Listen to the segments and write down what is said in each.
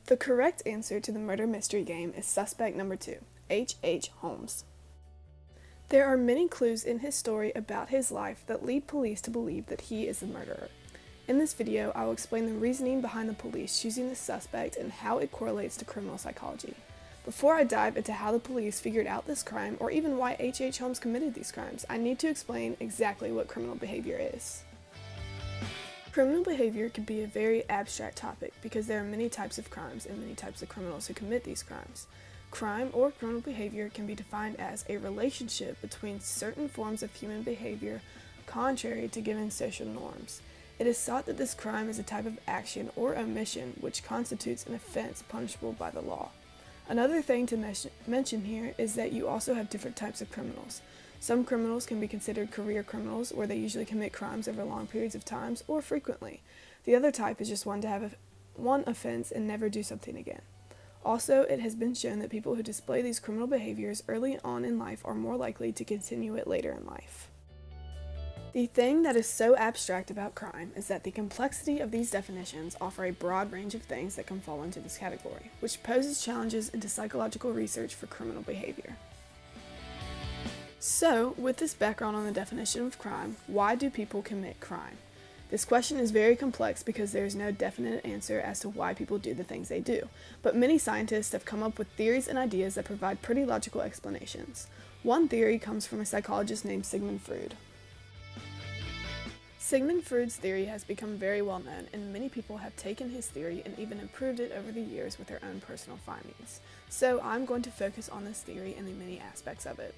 The correct answer to the murder mystery game is suspect number 2, H.H. Holmes. There are many clues in his story about his life that lead police to believe that he is the murderer. In this video, I will explain the reasoning behind the police choosing this suspect and how it correlates to criminal psychology. Before I dive into how the police figured out this crime, or even why H.H. Holmes committed these crimes, I need to explain exactly what criminal behavior is. Criminal behavior can be a very abstract topic because there are many types of crimes and many types of criminals who commit these crimes. Crime or criminal behavior can be defined as a relationship between certain forms of human behavior contrary to given social norms. It is thought that this crime is a type of action or omission which constitutes an offense punishable by the law. Another thing to mention here is that you also have different types of criminals. Some criminals can be considered career criminals, where they usually commit crimes over long periods of time or frequently. The other type is just one to have one offense and never do something again. Also, it has been shown that people who display these criminal behaviors early on in life are more likely to continue it later in life. The thing that is so abstract about crime is that the complexity of these definitions offer a broad range of things that can fall into this category, which poses challenges into psychological research for criminal behavior. So, with this background on the definition of crime, why do people commit crime? This question is very complex because there is no definite answer as to why people do the things they do, but many scientists have come up with theories and ideas that provide pretty logical explanations. One theory comes from a psychologist named Sigmund Freud. Sigmund Freud's theory has become very well known, and many people have taken his theory and even improved it over the years with their own personal findings. So I'm going to focus on this theory and the many aspects of it.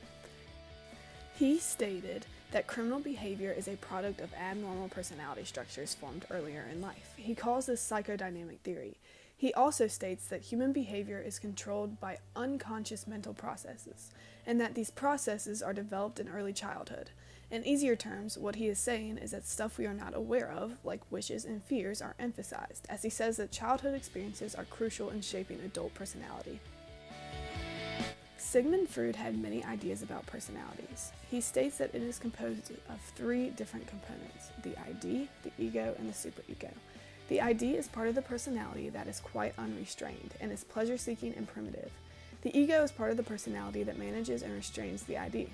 He stated that criminal behavior is a product of abnormal personality structures formed earlier in life. He calls this psychodynamic theory. He also states that human behavior is controlled by unconscious mental processes, and that these processes are developed in early childhood. In easier terms, what he is saying is that stuff we are not aware of, like wishes and fears, are emphasized, as he says that childhood experiences are crucial in shaping adult personality. Sigmund Freud had many ideas about personalities. He states that it is composed of 3 different components: the ID, the ego, and the superego. The ID is part of the personality that is quite unrestrained and is pleasure-seeking and primitive. The ego is part of the personality that manages and restrains the ID.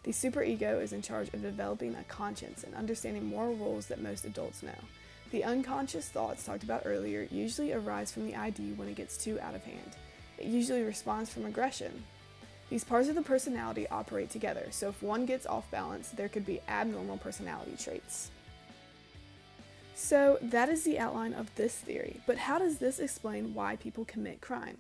The superego is in charge of developing a conscience and understanding moral rules that most adults know. The unconscious thoughts talked about earlier usually arise from the ID when it gets too out of hand. It usually responds from aggression. These parts of the personality operate together, so if one gets off balance, there could be abnormal personality traits. So that is the outline of this theory, but how does this explain why people commit crime?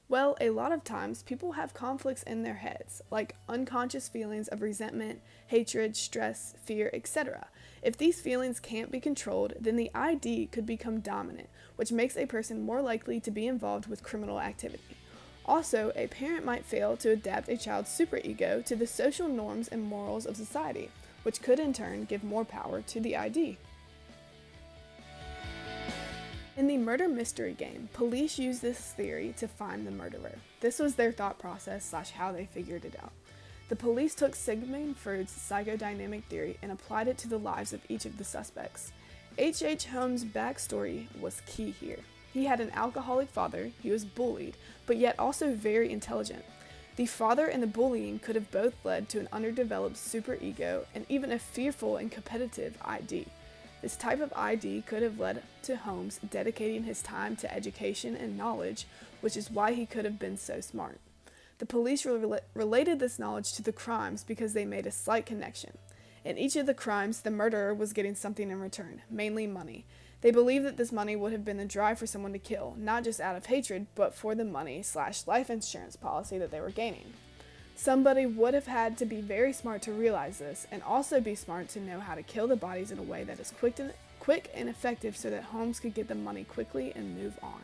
Well, a lot of times people have conflicts in their heads, like unconscious feelings of resentment, hatred, stress, fear, etc. If these feelings can't be controlled, then the ID could become dominant, which makes a person more likely to be involved with criminal activity. Also, a parent might fail to adapt a child's superego to the social norms and morals of society, which could in turn give more power to the ID. In the murder mystery game, police used this theory to find the murderer. This was their thought process / how they figured it out. The police took Sigmund Freud's psychodynamic theory and applied it to the lives of each of the suspects. H.H. Holmes' backstory was key here. He had an alcoholic father, he was bullied, but yet also very intelligent. The father and the bullying could have both led to an underdeveloped superego and even a fearful and competitive ID. This type of ID could have led to Holmes dedicating his time to education and knowledge, which is why he could have been so smart. The police related this knowledge to the crimes because they made a slight connection. In each of the crimes, the murderer was getting something in return, mainly money. They believed that this money would have been the drive for someone to kill, not just out of hatred, but for the money / life insurance policy that they were gaining. Somebody would have had to be very smart to realize this, and also be smart to know how to kill the bodies in a way that is quick and effective so that Holmes could get the money quickly and move on.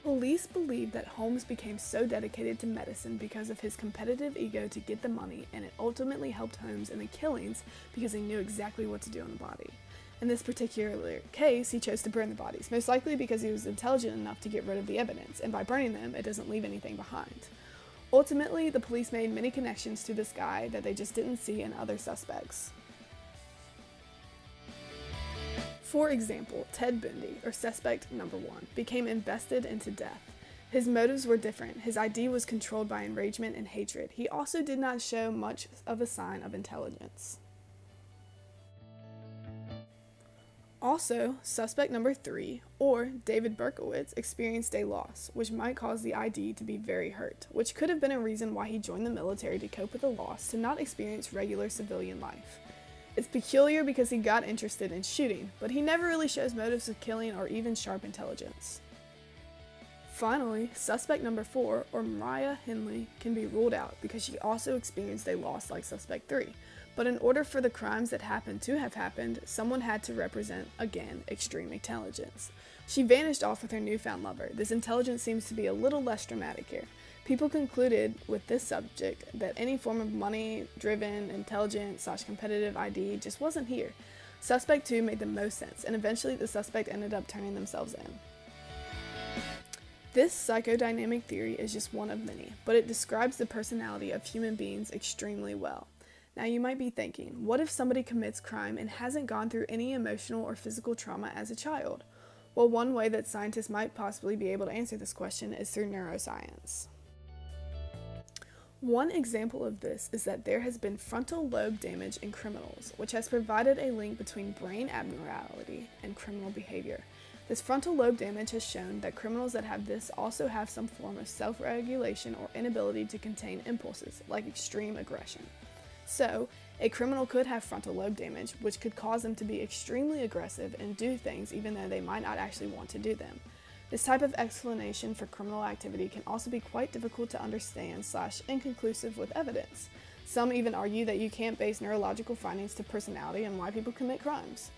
Police believe that Holmes became so dedicated to medicine because of his competitive ego to get the money, and it ultimately helped Holmes in the killings because he knew exactly what to do on the body. In this particular case, he chose to burn the bodies, most likely because he was intelligent enough to get rid of the evidence, and by burning them, it doesn't leave anything behind. Ultimately, the police made many connections to this guy that they just didn't see in other suspects. For example, Ted Bundy, or suspect number 1, became invested into death. His motives were different. His ID was controlled by enragement and hatred. He also did not show much of a sign of intelligence. Also, suspect number 3, or David Berkowitz, experienced a loss, which might cause the ID to be very hurt, which could have been a reason why he joined the military to cope with the loss to not experience regular civilian life. It's peculiar because he got interested in shooting, but he never really shows motives of killing or even sharp intelligence. Finally, suspect number 4, or Mariah Henley, can be ruled out because she also experienced a loss like suspect 3. But in order for the crimes that happened to have happened, someone had to represent, again, extreme intelligence. She vanished off with her newfound lover. This intelligence seems to be a little less dramatic here. People concluded with this subject that any form of money-driven, intelligent/competitive ID just wasn't here. Suspect 2 made the most sense, and eventually the suspect ended up turning themselves in. This psychodynamic theory is just one of many, but it describes the personality of human beings extremely well. Now you might be thinking, what if somebody commits crime and hasn't gone through any emotional or physical trauma as a child? Well, one way that scientists might possibly be able to answer this question is through neuroscience. One example of this is that there has been frontal lobe damage in criminals, which has provided a link between brain abnormality and criminal behavior. This frontal lobe damage has shown that criminals that have this also have some form of self-regulation or inability to contain impulses, like extreme aggression. So, a criminal could have frontal lobe damage, which could cause them to be extremely aggressive and do things even though they might not actually want to do them. This type of explanation for criminal activity can also be quite difficult to understand / inconclusive with evidence. Some even argue that you can't base neurological findings to personality and why people commit crimes.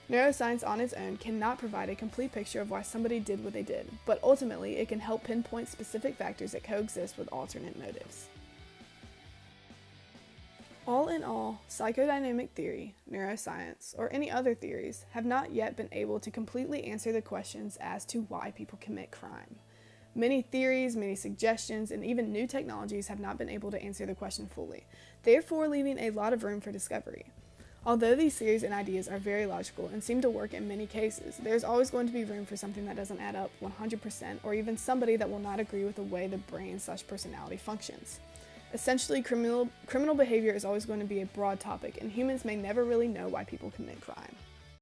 Neuroscience on its own cannot provide a complete picture of why somebody did what they did, but ultimately it can help pinpoint specific factors that coexist with alternate motives. All in all, psychodynamic theory, neuroscience, or any other theories have not yet been able to completely answer the questions as to why people commit crime. Many theories, many suggestions, and even new technologies have not been able to answer the question fully, therefore leaving a lot of room for discovery. Although these theories and ideas are very logical and seem to work in many cases, there's always going to be room for something that doesn't add up 100%, or even somebody that will not agree with the way the brain/personality functions. Essentially, criminal behavior is always going to be a broad topic, and humans may never really know why people commit crime.